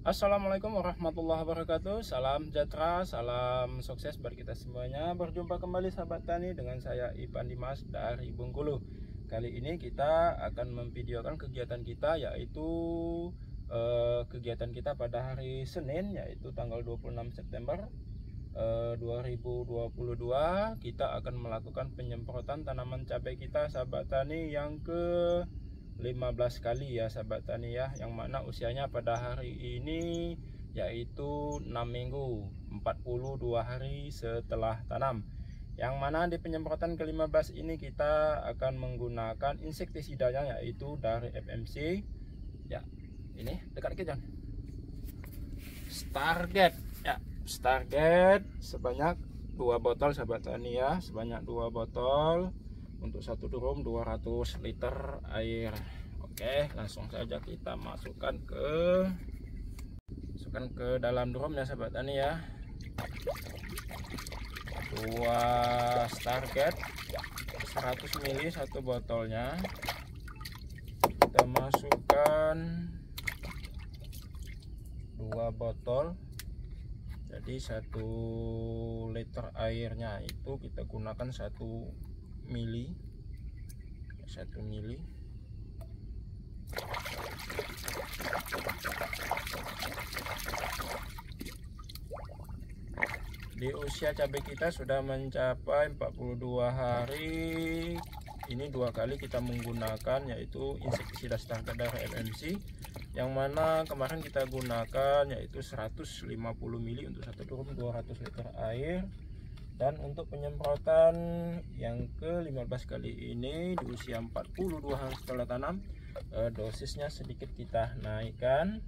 Assalamualaikum warahmatullahi wabarakatuh. Salam sejahtera, salam sukses bagi kita semuanya. Berjumpa kembali sahabat tani dengan saya Ipan Dimas dari Bengkulu. Kali ini kita akan memvideokan kegiatan kita, yaitu kegiatan kita pada hari Senin, yaitu tanggal 26 September 2022. Kita akan melakukan penyemprotan tanaman cabai kita sahabat tani yang ke 15 kali ya sahabat tani ya, yang mana usianya pada hari ini yaitu 6 minggu 42 hari setelah tanam, yang mana di penyemprotan ke-15 ini kita akan menggunakan insektisidanya yaitu dari FMC ya. Ini dekat dikit John. Stargate ya, Stargate sebanyak 2 botol sahabat tani ya, sebanyak 2 botol untuk satu drum 200 liter air. Oke, langsung saja kita masukkan ke dalam drum ya sahabat tani ya. 2 Stargate 100 ml satu botolnya. Kita masukkan 2 botol. Jadi 1 liter airnya itu kita gunakan 1 mili. Di usia cabai kita sudah mencapai 42 hari. Ini 2 kali kita menggunakan yaitu insektisida Stargate dari FMC, yang mana kemarin kita gunakan yaitu 150 mili untuk satu drum 200 liter air. Dan untuk penyemprotan yang ke-15 kali ini di usia 42 hari setelah tanam, dosisnya sedikit kita naikkan.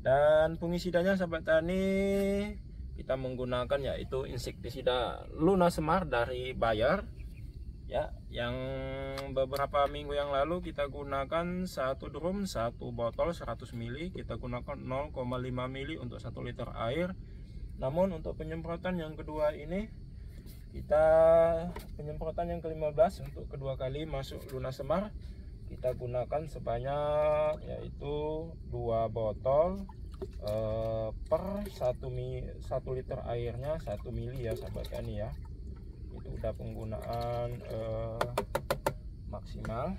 Dan pengisidanya sahabat tani kita menggunakan yaitu insektisida Lunasemar dari Bayer ya, yang beberapa minggu yang lalu kita gunakan satu drum 1 botol 100 ml, kita gunakan 0,5 ml untuk 1 liter air. Namun untuk penyemprotan yang kedua ini, kita penyemprotan yang ke-15 untuk kedua kali masuk Lunasemar, kita gunakan sebanyak yaitu 2 botol per 1 liter airnya 1 mili ya sahabat tani ya. Itu udah penggunaan maksimal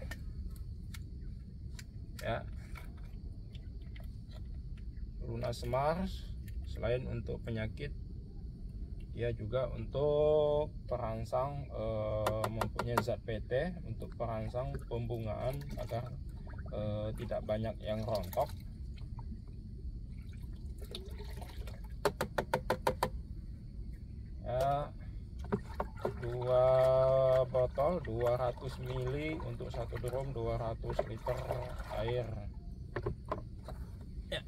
ya. Lunasemar selain untuk penyakit, dia juga untuk perangsang, mempunyai zat PT untuk perangsang pembungaan agar tidak banyak yang rontok ya. 2 botol 200 mili untuk satu drum 200 liter air ya.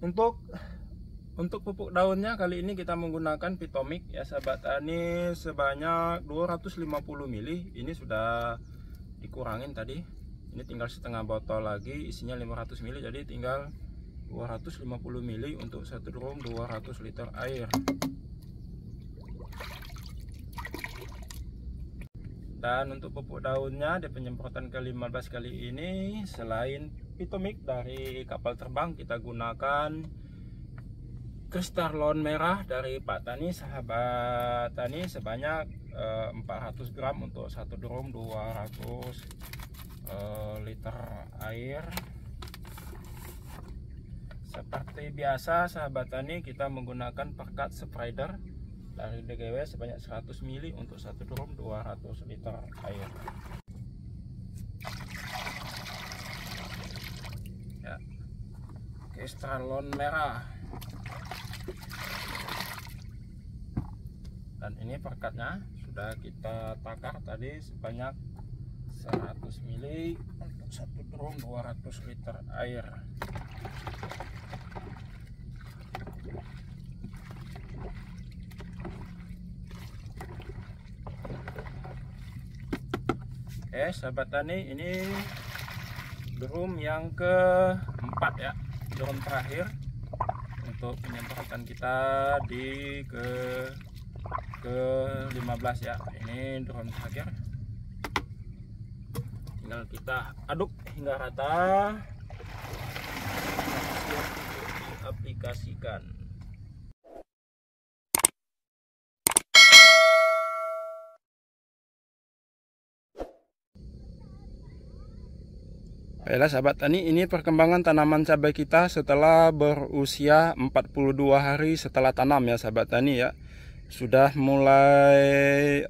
Untuk pupuk daunnya kali ini kita menggunakan Pitomix ya sahabat tani sebanyak 250 ml. Ini sudah dikurangin tadi. Ini tinggal setengah botol lagi, isinya 500 ml, jadi tinggal 250 ml untuk satu drum 200 liter air. Dan untuk pupuk daunnya di penyemprotan ke-15 kali ini, selain Pitomix dari kapal terbang, kita gunakan Cristalon merah dari Pak Tani sahabat tani sebanyak 400 gram untuk satu drum 200 liter air. Seperti biasa sahabat tani, kita menggunakan perkat spreader dari DGW sebanyak 100 ml untuk satu drum 200 liter air ya. Cristalon merah. Dan ini perkatnya sudah kita takar tadi sebanyak 100 ml untuk satu drum 200 liter air. Oke sahabat tani, ini drum yang ke-4 ya, drum terakhir untuk penyemprotan kita di ke-15 ya. Ini drum terakhir. tinggal kita aduk hingga rata. Siap untuk diaplikasikan. Baiklah sahabat tani, ini perkembangan tanaman cabai kita setelah berusia 42 hari setelah tanam ya sahabat tani ya. Sudah mulai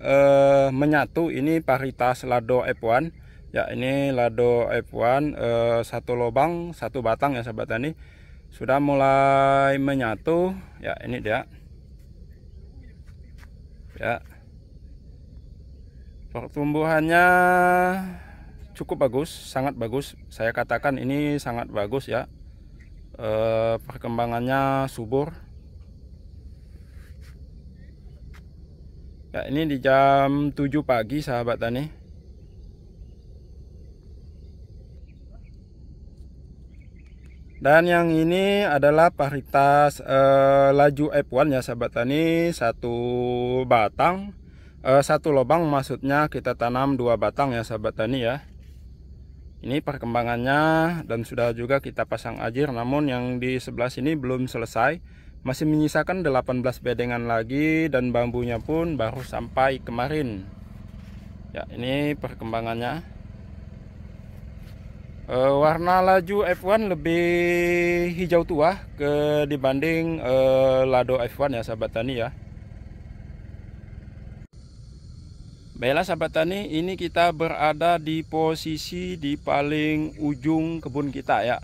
menyatu. Ini varietas Lado F1 ya, ini Lado F1 satu lubang satu batang ya sahabat tani. Sudah mulai menyatu ya, ini dia ya. Pertumbuhannya cukup bagus, sangat bagus. Saya katakan ini sangat bagus ya. Perkembangannya subur. Ya, ini di jam 7 pagi sahabat tani. Dan yang ini adalah varietas Laju F1 ya sahabat tani, satu batang, satu lubang, maksudnya kita tanam 2 batang ya sahabat tani ya. Ini perkembangannya, dan sudah juga kita pasang ajir, namun yang di sebelah sini belum selesai. Masih menyisakan 18 bedengan lagi, dan bambunya pun baru sampai kemarin. Ya, ini perkembangannya. Warna Laju F1 lebih hijau tua dibanding Lado F1 ya sahabat tani ya. Baiklah sahabat tani, ini kita berada di posisi di paling ujung kebun kita ya.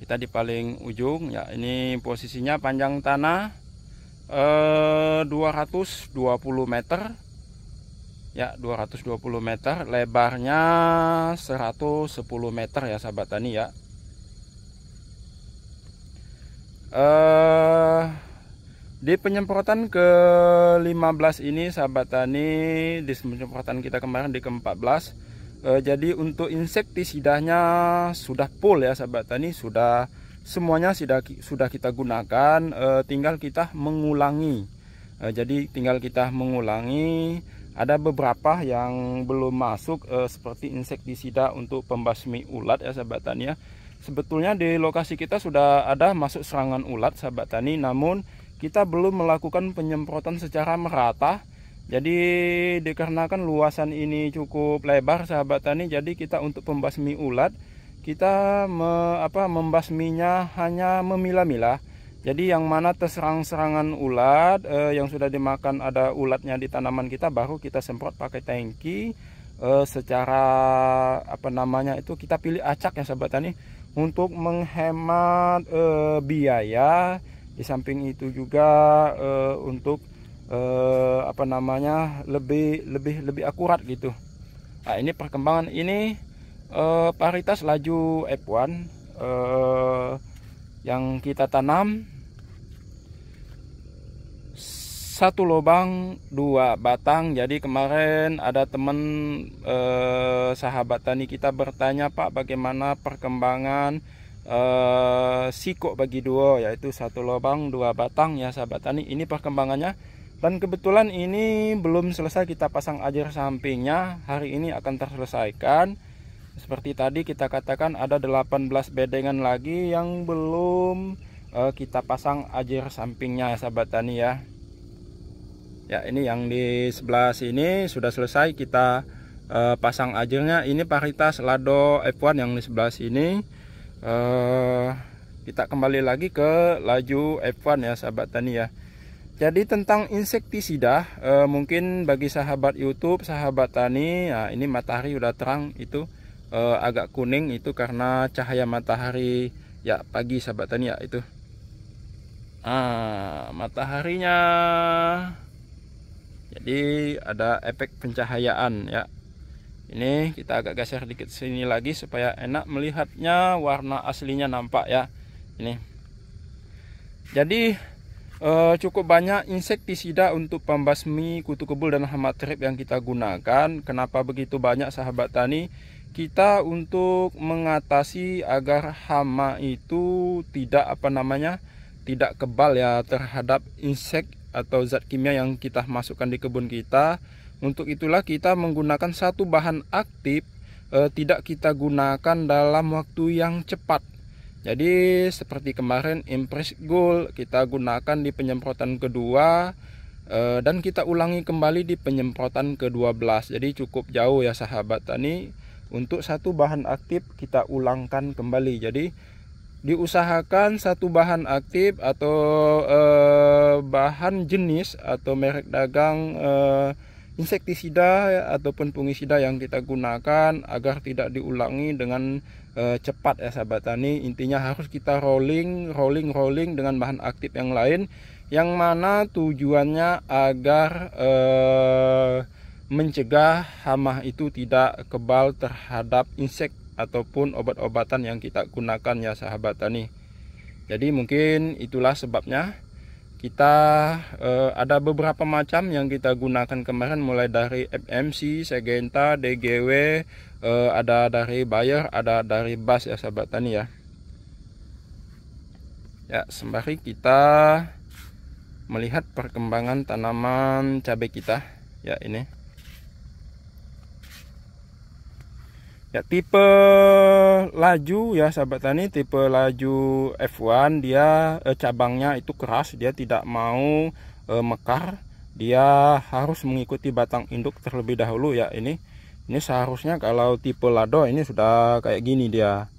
Kita di paling ujung ya, ini posisinya panjang tanah 220 meter. Ya, 220 meter, lebarnya 110 meter ya sahabat tani ya. Di penyemprotan ke-15 ini sahabat tani, di penyemprotan kita kemarin di ke-14, jadi untuk insektisidanya sudah full ya sahabat tani, sudah semuanya sudah kita gunakan, tinggal kita mengulangi. Jadi tinggal kita mengulangi. Ada beberapa yang belum masuk, seperti insektisida untuk pembasmi ulat ya sahabat tani ya. Sebetulnya di lokasi kita sudah ada masuk serangan ulat sahabat tani, namun kita belum melakukan penyemprotan secara merata. Jadi dikarenakan luasan ini cukup lebar sahabat tani, jadi kita untuk pembasmi ulat kita membasminya hanya memilah-milah. Jadi yang mana terserang serangan ulat, yang sudah dimakan ada ulatnya di tanaman kita, baru kita semprot pakai tangki. Secara kita pilih acak ya sahabat tani, untuk menghemat biaya. Di samping itu juga untuk lebih akurat gitu. Nah, ini perkembangan ini varietas Laju F1 yang kita tanam, satu lubang 2 batang. Jadi kemarin ada teman sahabat tani kita bertanya, Pak, bagaimana perkembangan sikok bagi duo, yaitu satu lubang 2 batang ya sahabat tani. Ini perkembangannya, dan kebetulan ini belum selesai kita pasang ajir sampingnya. Hari ini akan terselesaikan. Seperti tadi kita katakan ada 18 bedengan lagi yang belum kita pasang ajir sampingnya ya sahabat tani ya. Ya, ini yang di sebelah sini sudah selesai kita pasang ajirnya. Ini varietas Lado F1 yang di sebelah sini. Kita kembali lagi ke Laju F1 ya sahabat tani ya. Jadi tentang insektisida, mungkin bagi sahabat YouTube, sahabat tani, nah ini matahari udah terang, itu agak kuning, itu karena cahaya matahari ya pagi sahabat tani ya. Itu mataharinya, jadi ada efek pencahayaan ya. Ini kita agak geser dikit sini lagi supaya enak melihatnya, warna aslinya nampak ya. Ini jadi cukup banyak insektisida untuk pembasmi kutu kebul dan hama trip yang kita gunakan. Kenapa begitu banyak sahabat tani? Kita untuk mengatasi agar hama itu tidak tidak kebal ya terhadap insek atau zat kimia yang kita masukkan di kebun kita. Untuk itulah kita menggunakan satu bahan aktif tidak kita gunakan dalam waktu yang cepat. Jadi seperti kemarin Impress Gold kita gunakan di penyemprotan kedua, dan kita ulangi kembali di penyemprotan ke-12. Jadi cukup jauh ya sahabat tani. Untuk satu bahan aktif kita ulangkan kembali. Jadi diusahakan satu bahan aktif atau bahan jenis atau merek dagang insektisida ataupun fungisida yang kita gunakan agar tidak diulangi dengan cepat ya sahabat tani. Intinya harus kita rolling dengan bahan aktif yang lain, yang mana tujuannya agar mencegah hama itu tidak kebal terhadap insek ataupun obat-obatan yang kita gunakan ya sahabat tani. Jadi mungkin itulah sebabnya kita ada beberapa macam yang kita gunakan kemarin, mulai dari FMC, Syngenta, DGW, ada dari Bayer, ada dari BASF ya sahabat tani ya. Ya, sembari kita melihat perkembangan tanaman cabai kita ya, ini ya tipe laju ya sahabat tani, tipe laju F1. Dia cabangnya itu keras, dia tidak mau mekar, dia harus mengikuti batang induk terlebih dahulu ya. Ini seharusnya kalau tipe lado ini sudah kayak gini dia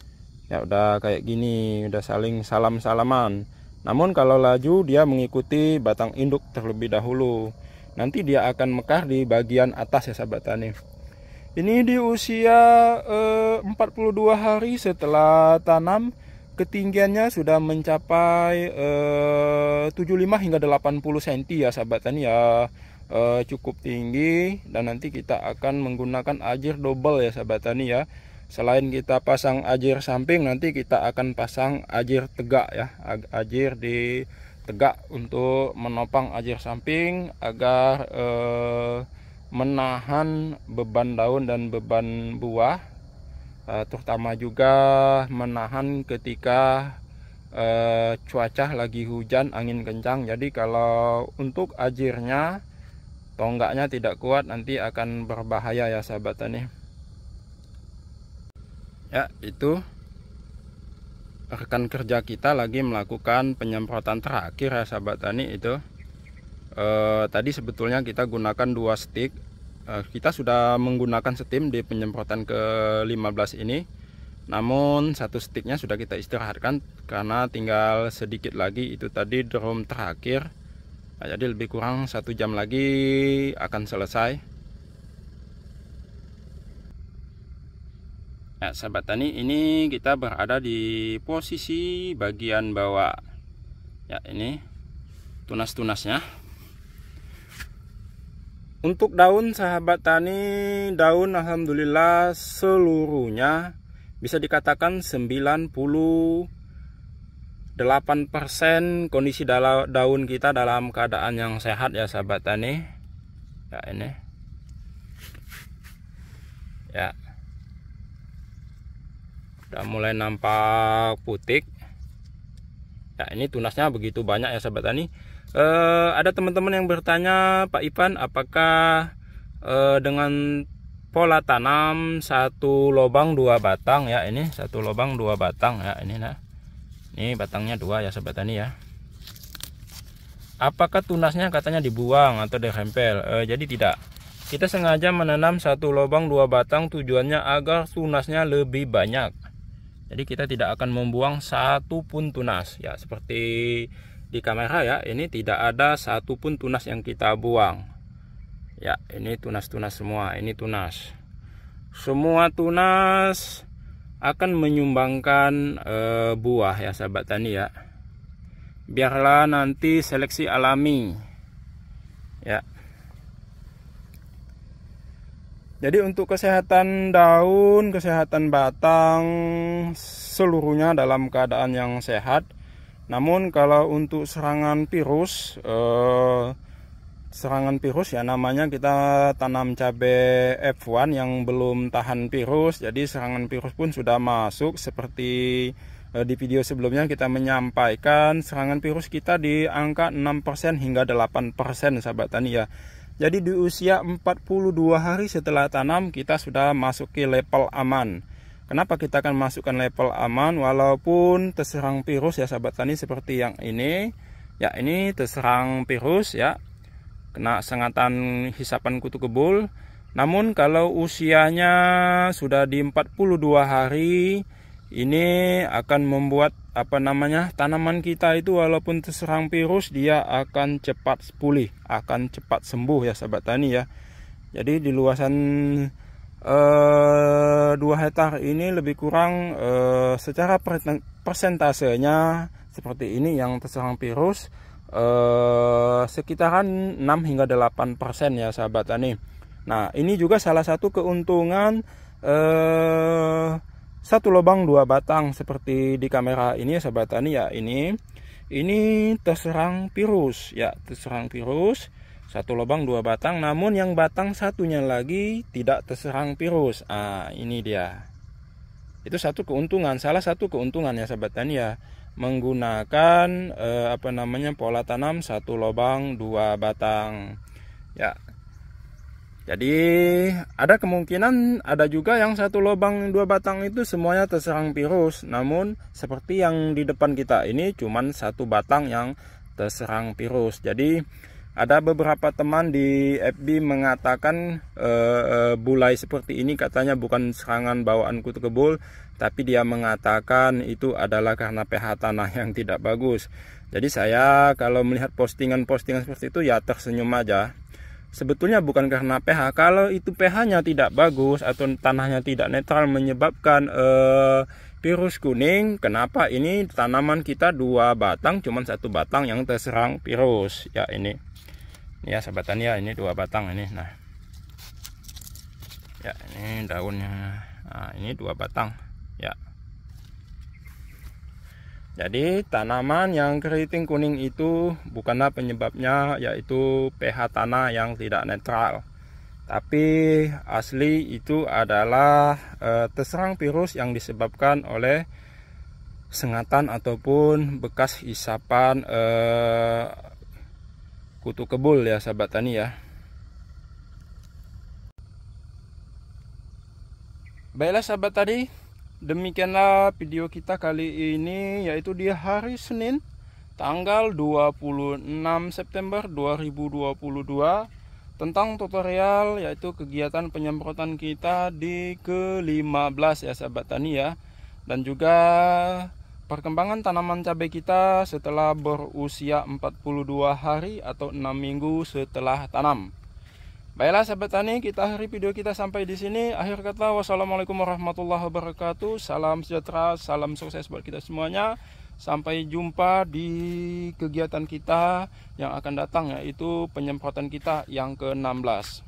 ya, udah kayak gini, udah saling salam-salaman. Namun kalau laju dia mengikuti batang induk terlebih dahulu, nanti dia akan mekar di bagian atas ya sahabat tani. Ini di usia 42 hari setelah tanam, ketinggiannya sudah mencapai 75 hingga 80 cm ya sahabat tani ya, cukup tinggi. Dan nanti kita akan menggunakan ajir double ya sahabat tani ya. Selain kita pasang ajir samping, nanti kita akan pasang ajir tegak ya, ajir di tegak untuk menopang ajir samping agar menahan beban daun dan beban buah, terutama juga menahan ketika cuaca lagi hujan, angin kencang. Jadi kalau untuk ajirnya tonggaknya tidak kuat, nanti akan berbahaya ya sahabat tani. Ya, itu rekan kerja kita lagi melakukan penyemprotan terakhir ya sahabat tani. Itu tadi sebetulnya kita gunakan 2 stick. Kita sudah menggunakan steam di penyemprotan ke-15 ini, namun 1 sticknya sudah kita istirahatkan karena tinggal sedikit lagi. Itu tadi drum terakhir. Jadi lebih kurang 1 jam lagi akan selesai ya sahabat tani. Ini kita berada di posisi bagian bawah ya, ini tunas-tunasnya. Untuk daun sahabat tani, daun alhamdulillah seluruhnya bisa dikatakan 98% kondisi daun kita dalam keadaan yang sehat ya sahabat tani. Ya, ini ya udah mulai nampak putih ya. Ini tunasnya begitu banyak ya sahabat tani. Ada teman-teman yang bertanya, Pak Ivan, apakah dengan pola tanam 1 lubang 2 batang ya, ini 1 lubang 2 batang ya, ini nah, ini batangnya 2 ya sahabat tani ya, apakah tunasnya katanya dibuang atau dirempel? Jadi tidak, kita sengaja menanam 1 lubang 2 batang, tujuannya agar tunasnya lebih banyak. Jadi kita tidak akan membuang 1 pun tunas ya, seperti di kamera ya. Ini tidak ada 1 pun tunas yang kita buang ya. Ini tunas-tunas semua, ini tunas semua, tunas akan menyumbangkan buah ya sahabat tani ya. Biarlah nanti seleksi alami ya. Jadi untuk kesehatan daun, kesehatan batang, seluruhnya dalam keadaan yang sehat. Namun kalau untuk serangan virus ya, namanya kita tanam cabai F1 yang belum tahan virus. Jadi serangan virus pun sudah masuk. Seperti di video sebelumnya kita menyampaikan, serangan virus kita di angka 6% hingga 8% sahabat tani ya. Jadi di usia 42 hari setelah tanam kita sudah masuk ke level aman. Kenapa kita akan masukkan level aman walaupun terserang virus ya sahabat tani seperti yang ini. Ya ini terserang virus ya. Kena sengatan hisapan kutu kebul. Namun kalau usianya sudah di 42 hari ini akan membuat tanaman kita itu walaupun terserang virus dia akan cepat pulih, akan cepat sembuh ya sahabat tani ya. Jadi di luasan 2 hektar ini lebih kurang secara persentasenya seperti ini yang terserang virus sekitaran 6 hingga 8% ya sahabat tani. Nah ini juga salah satu keuntungan satu lubang 2 batang seperti di kamera ini ya sahabat tani ya. Ini terserang virus ya, terserang virus. Satu lubang 2 batang, namun yang batang satunya lagi tidak terserang virus. Ini dia. Itu satu keuntungan, salah satu keuntungan ya sahabat tani ya, menggunakan pola tanam satu lubang 2 batang. Ya. Jadi ada kemungkinan ada juga yang satu lubang 2 batang itu semuanya terserang virus. Namun seperti yang di depan kita ini cuman 1 batang yang terserang virus. Jadi ada beberapa teman di FB mengatakan bulai seperti ini katanya bukan serangan bawaan kutu kebul, tapi dia mengatakan itu adalah karena pH tanah yang tidak bagus. Jadi saya kalau melihat postingan-postingan seperti itu ya tersenyum aja. Sebetulnya bukan karena pH. Kalau itu pH-nya tidak bagus atau tanahnya tidak netral menyebabkan virus kuning, kenapa ini tanaman kita 2 batang cuman 1 batang yang terserang virus ya. Ini ya sahabat tani ya, ini 2 batang ini. Nah ya ini daunnya. Nah ini 2 batang ya. Jadi tanaman yang keriting kuning itu bukanlah penyebabnya yaitu pH tanah yang tidak netral, tapi asli itu adalah terserang virus yang disebabkan oleh sengatan ataupun bekas isapan kutu kebul ya sahabat tani ya. Baiklah sahabat tadi, demikianlah video kita kali ini, yaitu di hari Senin tanggal 26 September 2022 tentang tutorial yaitu kegiatan penyemprotan kita di ke-15 ya sahabat tani ya, dan juga perkembangan tanaman cabai kita setelah berusia 42 hari atau 6 minggu setelah tanam. Baiklah sahabat tani, kita akhiri video kita sampai di sini. Akhir kata, wassalamualaikum warahmatullahi wabarakatuh. Salam sejahtera, salam sukses buat kita semuanya. Sampai jumpa di kegiatan kita yang akan datang, yaitu penyemprotan kita yang ke-16.